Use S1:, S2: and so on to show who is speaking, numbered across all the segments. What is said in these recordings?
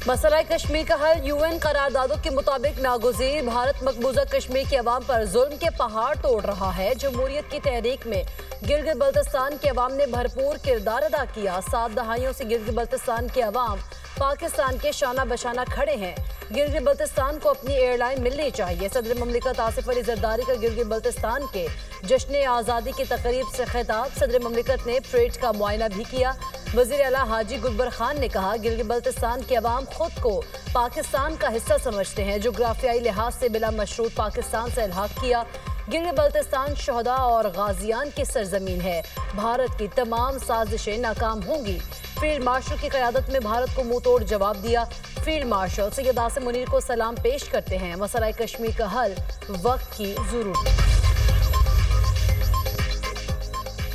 S1: मसला कश्मीर का हल यूएन करारदादों के मुताबिक नागुज़ीर। भारत मकबूजा कश्मीर के अवाम पर जुल्म के पहाड़ तोड़ रहा है। जमहूरियत की तहरीक में गिलगित बल्तिस्तान के अवाम ने भरपूर किरदार अदा किया। 7 दहाइयों से गिलगित बल्तिस्तान के अवाम पाकिस्तान के शाना बशाना खड़े हैं। गिलगित बल्तिस्तान को अपनी एयरलाइन मिलनी चाहिए। सदर ममलिकत आसिफ अली जरदारी का गिलगित बल्तिस्तान के जश्न आज़ादी की तकरीब से खिताब। सदर ममलिकत ने परेड का मुआयना भी किया। वज़ीर आला हाजी गुलबर खान ने कहा, गिलगित बल्तिस्तान के अवाम खुद को पाकिस्तान का हिस्सा समझते हैं। जोग्राफियाई लिहाज से बिला मशरूत पाकिस्तान से इल्हाक किया। गिलगित बल्तिस्तान शहदा और गाजियान की सरजमीन है। भारत की तमाम साजिशें नाकाम होंगी। फील्ड मार्शल की क़यादत में भारत को मुंह तोड़ जवाब दिया। फील्ड मार्शल सैयद आसिम मुनीर को सलाम पेश करते हैं। मसला कश्मीर का हल वक्त की जरूरत।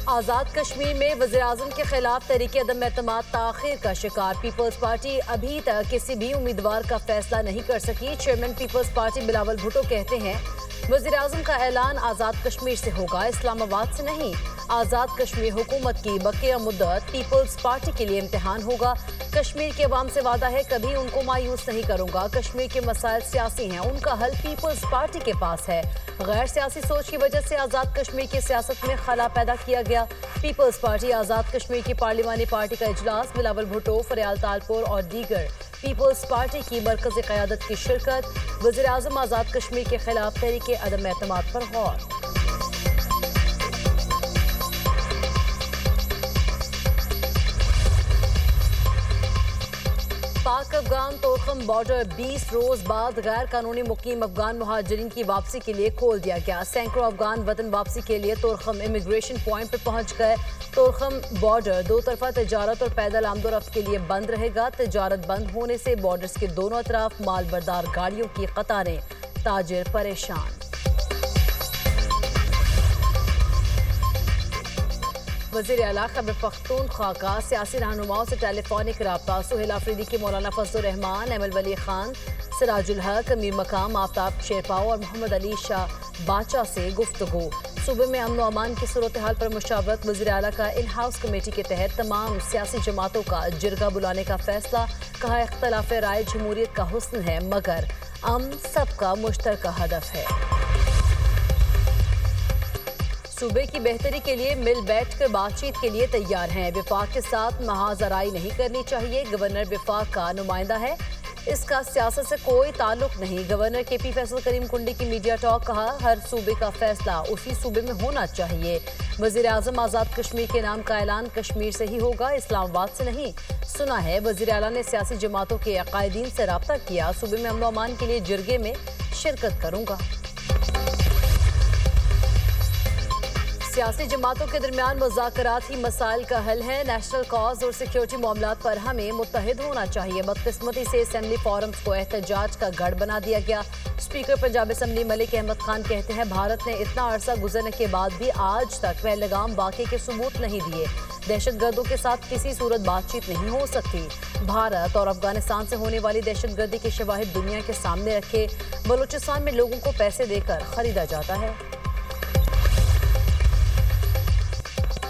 S1: आज़ाद कश्मीर में वज़ीर-ए-आज़म के खिलाफ तहरीक अदम एतमाद ताख़ीर का शिकार। पीपल्स पार्टी अभी तक किसी भी उम्मीदवार का फैसला नहीं कर सकी। चेयरमैन पीपल्स पार्टी बिलावल भुट्टो कहते हैं, वज़ीर-ए-आज़म का ऐलान आज़ाद कश्मीर से होगा, इस्लामाबाद से नहीं। आज़ाद कश्मीर हुकूमत की बकिया मुद्दत पीपल्स पार्टी के लिए इम्तिहान होगा। कश्मीर के अवाम से वादा है, कभी उनको मायूस नहीं करूंगा। कश्मीर के मसाइल सियासी हैं, उनका हल पीपल्स पार्टी के पास है। गैर सियासी सोच की वजह से आज़ाद कश्मीर की सियासत में खला पैदा किया गया। पीपल्स पार्टी आज़ाद कश्मीर की पार्लिमानी पार्टी का इजलास। बिलावल भुट्टो, फरियाल तालपुर और दीगर पीपल्स पार्टी की मरकज़ी क़यादत की शिरकत। वज़ीर-ए-आज़म आज़ाद कश्मीर के खिलाफ तहरीक अदम एतमाद पर गौर। पाक अफगान तोरखम बॉर्डर 20 रोज बाद गैर कानूनी मुकीम अफगान मुहाजिरीन की वापसी के लिए खोल दिया गया। सैकड़ों अफगान वतन वापसी के लिए तोरखम इमिग्रेशन पॉइंट पर पहुंच गए। तोरखम बॉर्डर दो तरफा तजारत और पैदल आमदोरफ्त के लिए बंद रहेगा। तजारत बंद होने से बॉर्डर्स के दोनों अतराफ माल बरदार गाड़ियों की कतारें। ताजिर परेशान। वज़ीर आला खैबर पख्तूनख्वा का सियासी रहनुमाओं से टेलीफोनिक रब्ता। सुहेल आफरीदी के मौलाना फजलुर रहमान, एमल वली खान, सिराजुल हक, अमीर मकाम आफ्ताब शेरपाओ और मोहम्मद अली शाह बाचा से गुफ्तगू। सूबे में अमन व अमान की सूरत हाल पर मुशावरत। वज़ीर आला का इन हाउस कमेटी के तहत तमाम सियासी जमातों का जिरगा बुलाने का फैसला। कहा, इख्तलाफ राय जमहूरियत का हुस्न है, मगर अमन सबका मुश्तरका हदफ है। सूबे की बेहतरी के लिए मिल बैठकर बातचीत के लिए तैयार हैं। विफाक के साथ महाजराई नहीं करनी चाहिए। गवर्नर विफाक का नुमाइंदा है, इसका सियासत से कोई ताल्लुक नहीं। गवर्नर KP फैसल करीम कुंडी की मीडिया टॉक। कहा, हर सूबे का फैसला उसी सूबे में होना चाहिए। वज़ीर-ए-आज़म आज़ाद कश्मीर के नाम का ऐलान कश्मीर से ही होगा, इस्लामाबाद से नहीं। सुना है वज़ीर आला ने सियासी जमातों के अकायदीन से रब्ता किया। सूबे में अमन व अमान के लिए जिरगे में शिरकत करूंगा। सियासी जमातों के दरमियान मुज़ाकरात ही मसाइल का हल है। नेशनल कॉज और सिक्योरिटी मामलात पर हमें मुत्तहिद होना चाहिए। बदकिस्मती से असेंबली फोरम्स को एहतजाज का गढ़ बना दिया गया। स्पीकर पंजाब असेंबली मलिक अहमद खान कहते हैं, भारत ने इतना अरसा गुजरने के बाद भी आज तक पहलगाम वाक़े के सबूत नहीं दिए। दहशतगर्दों के साथ किसी सूरत बातचीत नहीं हो सकती। भारत और अफगानिस्तान से होने वाली दहशतगर्दी के शवाहिद दुनिया के सामने रखे। बलूचिस्तान में लोगों को पैसे देकर खरीदा जाता है।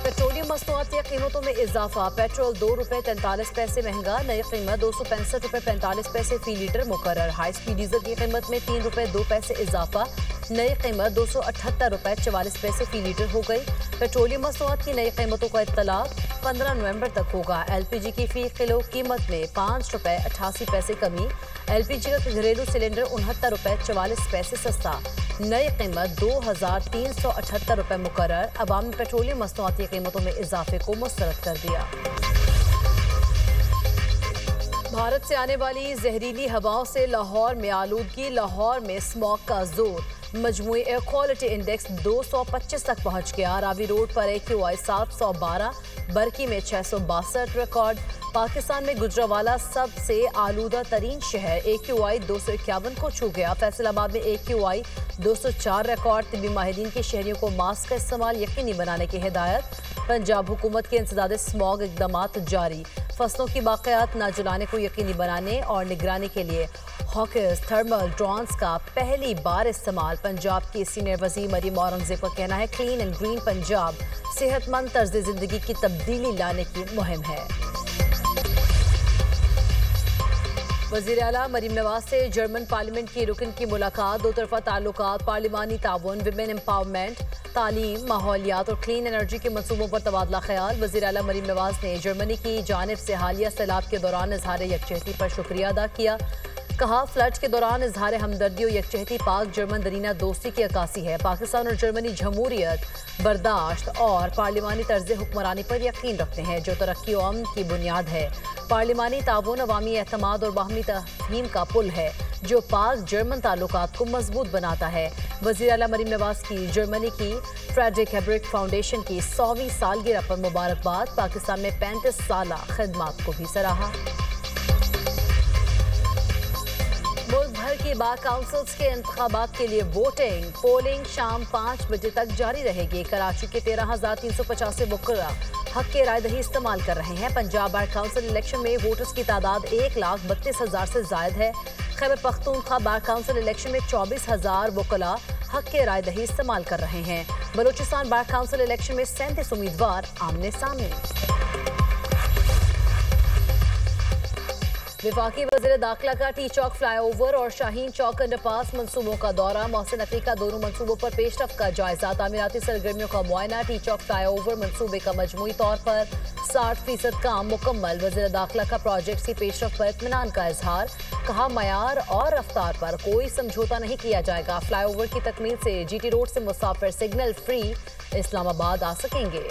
S1: पेट्रोलियम मसनूआत की कीमतों में इजाफा। पेट्रोल ₹2.43 महंगा, नई कीमत ₹265.45 फी लीटर मुकर्रर। हाई स्पीड डीजल की कीमत में ₹3.02 इजाफा, नई कीमत ₹278.44 फी लीटर हो गई। पेट्रोलियम मसनूआत की नई कीमतों का इत्तलाक 15 नवंबर तक होगा। LPG की फी किलो कीमत में ₹5.88 कमी। LPG का घरेलू सिलेंडर ₹69.44 सस्ता, नई कीमत ₹2378 मुकर्रर। अवाम ने पेट्रोलियम मसनूआत की कीमतों में इजाफे को मुस्तरद कर दिया। भारत से आने वाली जहरीली हवाओं से लाहौर में आलूदगी। लाहौर में स्मॉग का जोर। मजमूई एयर क्वालिटी इंडेक्स 225 तक पहुंच गया। रावी रोड पर AQI 712, बरकी में 662 रिकॉर्ड। पाकिस्तान में गुजरावाला सबसे आलूदा तरीन शहर, AQI 251 को छू गया। फैसलाबाद में AQI 204 रिकॉर्ड। तिब्बी माहिरीन के शहरियों को मास्क का इस्तेमाल यकीनी बनाने की हिदायत। पंजाब हुकूमत के इंसदाद स्मॉग इकदामात जारी। फसलों की बाक़ियात न जलाने को यकीनी बनाने और निगरानी के लिए हॉकर्स थर्मल ड्रोन्स का पहली बार इस्तेमाल। पंजाब की सीनियर वज़ीर मरीम औरंगज़ेब का कहना है, क्लीन एंड ग्रीन पंजाब सेहतमंद तर्ज ज़िंदगी की तब्दीली लाने की मुहिम है। वज़ीर आला मरीम नवाज से जर्मन पार्लियामेंट की रुकन की मुलाकात। दो तरफा ताल्लुकात, पार्लिमानी ताउन, विमेन एम्पावरमेंट, तालीम, माहौलियात और क्लीन एनर्जी के मनसूबों पर तबादला ख्याल। वज़ीर आला मरीम नवाज ने जर्मनी की जानिब से हालिया सैलाब के दौरान इजहार यकजहती पर शुक्रिया अदा किया। कहा, फ्लड के दौरान इजहार हमदर्दी और यकजहती पाक जर्मन दरीना दोस्ती की अक्कासी है। पाकिस्तान और जर्मनी जमहूरियत, बर्दाश्त और पार्लिमानी तर्ज हुक्मरानी पर यकीन रखते हैं, जो तरक्की और अमन की बुनियाद है। पार्लिमानी ताउन अवामी एतमाद और बाहमी तफहीम का पुल है, जो पाक जर्मन ताल्लुकात को मजबूत बनाता है। वज़ीर आला मरीम नवाज की जर्मनी की फ्रेडरिक हेबरिक फाउंडेशन की 100वीं सालगिरह पर मुबारकबाद। पाकिस्तान में 35 साल खिदमत को भी सराहा। मुल्क भर की बार काउंसिल्स के इंतखाबात के लिए पोलिंग शाम 5 बजे तक जारी रहेगी। कराची के 13,385 वकला हक के रायदही इस्तेमाल कर रहे हैं। पंजाब बार काउंसिल इलेक्शन में वोटर्स की तादाद 1,32,000 से जायद है। Khyber Pakhtunkhwa bar council election में 24,000 वकला हक के रायदही इस्तेमाल कर रहे हैं। बलूचिस्तान बार काउंसिल इलेक्शन में 37 उम्मीदवार आमने सामने। वफाकी वज़ीर दाखिला का टी चौक फ्लाईओवर और शाहीन चौक अंडरपास मंसूबों का दौरा। मोहसिन नकवी का दोनों मंसूबों पर पेशरफ्त का जायजा। तामीराती सरगर्मियों का मुआयना। टी चौक फ्लाईओवर मंसूबे का मजमूई तौर पर 60% काम मुकम्मल। वज़ीर दाखिला का प्रोजेक्ट की पेशरफ्त पर इत्मीनान का इजहार। कहा, मयार और रफ्तार पर कोई समझौता नहीं किया जाएगा। फ्लाईओवर की तकमील से GT रोड से मुसाफिर सिग्नल फ्री इस्लामाबाद आ सकेंगे।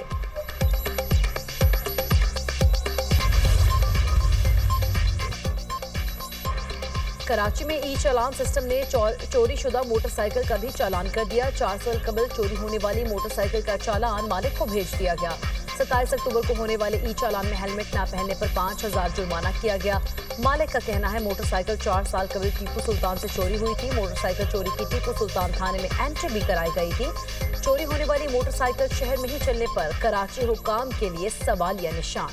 S1: कराची में ई चालान सिस्टम ने चोरी शुदा मोटरसाइकिल का भी चालान कर दिया। 4 साल कबल चोरी होने वाली मोटरसाइकिल का चालान मालिक को भेज दिया गया। 27 अक्टूबर को होने वाले ई चालान में हेलमेट न पहनने पर 5,000 जुर्माना किया गया। मालिक का कहना है, मोटरसाइकिल 4 साल कबल टीपू सुल्तान से चोरी हुई थी। मोटरसाइकिल चोरी की टीपू सुल्तान थाने में एंट्री भी कराई गई थी। चोरी होने वाली मोटरसाइकिल शहर में ही चलने पर कराची हुक्काम के लिए सवालिया निशान।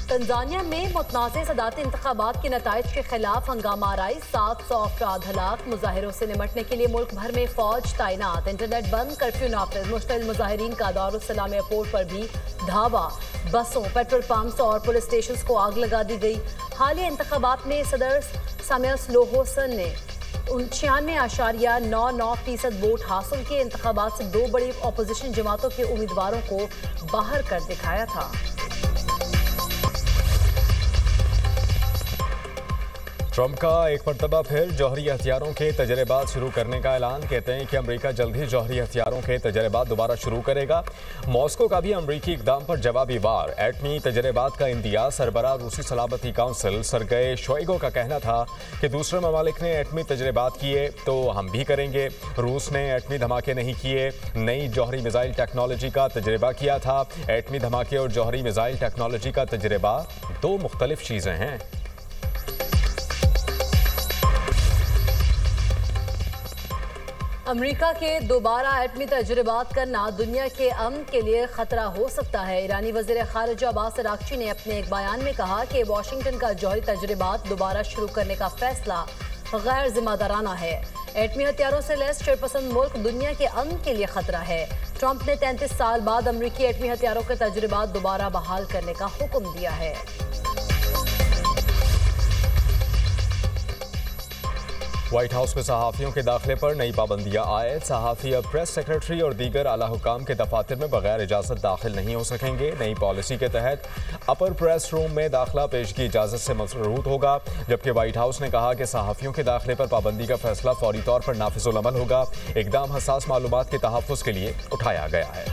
S1: तंजानिया में मुतनाज़ सदारती इंतखाबात के नताइज के खिलाफ हंगामा आराई। 700 अफराद हलाक। मुजाहिरों से निमटने के लिए मुल्क भर में फौज तैनात। इंटरनेट बंद, कर्फ्यू नाफिज। मुश्तइल मुजाहिरीन का दारुस्सलाम एयरपोर्ट पर भी धावा। बसों, पेट्रोल पंप्स और पुलिस स्टेशन को आग लगा दी गई। हालिया इंतखाबात में सदर सामिया स्लोह हुसैन ने 96.99% वोट हासिल किए। इंतखाबात से 2 बड़ी अपोजिशन जमातों के उम्मीदवारों को बाहर कर दिखाया था।
S2: ट्रंप का एक मरतबा फिर जौहरी हथियारों के तजर्बात शुरू करने का ऐलान। कहते हैं कि अमेरिका जल्द ही जौहरी हथियारों के तजर्बात दोबारा शुरू करेगा। मॉस्को का भी अमेरिकी इकदाम पर जवाबी वार। एटमी तजर्बात का इंदिया। सरबराह रूसी सलामती काउंसिल सरगई शोइगु का कहना था कि दूसरे ममालिक ने एटमी तजर्बात किए तो हम भी करेंगे। रूस ने एटमी धमाके नहीं किए, नई जौहरी मिसाइल टेक्नोलॉजी का तजर्बा किया था। एटमी धमाके और जौहरी मिसाइल टेक्नोलॉजी का तजर्बा 2 मुख्तलिफ चीज़ें हैं।
S1: अमेरिका के दोबारा एटमी तजुर्बात करना दुनिया के अमन के लिए खतरा हो सकता है। ईरानी वज़ीर ख़ारिजा अब्बास अराग़ची ने अपने एक बयान में कहा कि वाशिंगटन का जौहरी तजुर्बात दोबारा शुरू करने का फैसला गैर जिम्मेदाराना है। एटमी हथियारों से लैस शरपसंद मुल्क दुनिया के अमन के लिए खतरा है। ट्रंप ने 33 साल बाद अमेरिकी एटमी हथियारों के तजुर्बात दोबारा बहाल करने का हुक्म दिया है।
S2: व्हाइट हाउस में सहाफ़ियों के दाखिले पर नई पाबंदियां आयद। सहाफ़ी अब प्रेस सेक्रेटरी और दीगर आला हुकाम के दफातर में बगैर इजाज़त दाखिल नहीं हो सकेंगे। नई पॉलिसी के तहत अपर प्रेस रूम में दाखिला पेश की इजाज़त से मशरूत होगा, जबकि व्हाइट हाउस ने कहा कि सहाफ़ियों के दाखिले पर पाबंदी का फैसला फौरी तौर पर नाफिजुल अमल होगा। इक़दाम हसास मालूमात के तहफ़्फ़ुज़ के लिए उठाया गया है।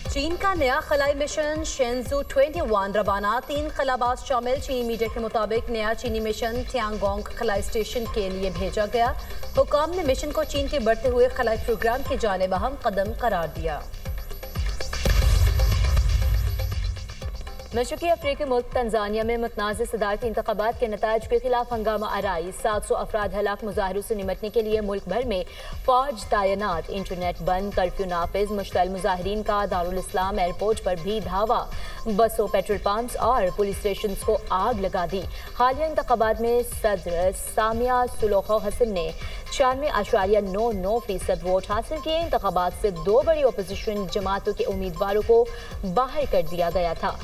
S1: चीन का नया खलाई मिशन शेंजू 21 रवाना। 3 खलाबाज शामिल। चीनी मीडिया के मुताबिक नया चीनी मिशन थियांगोंग खलाई स्टेशन के लिए भेजा गया। हुकाम ने मिशन को चीन के बढ़ते हुए खलाई प्रोग्राम की जानिब अहम कदम करार दिया। मशरकी अफ्रीकी मुल्क तंजानिया में मुतनाज़ सदारती इंतखाबात के नताइज के खिलाफ हंगामा आराई। 700 अफराद हलाक। मुजाहिरों से निमटने के लिए मुल्क भर में फौज तैनात। इंटरनेट बंद, कर्फ्यू नाफिज। मुश्तल मुजाहिरीन का दारुल इस्लाम एयरपोर्ट पर भी धावा। बसों, पेट्रोल पंप्स और पुलिस स्टेशन को आग लगा दी। हालिया इंतखाबात में सदर सामिया सुलूह हसन ने 96.99% वोट हासिल किए। इंतखाबात से 2 बड़ी अपोजिशन जमातों के उम्मीदवारों को बाहर कर दिया गया था।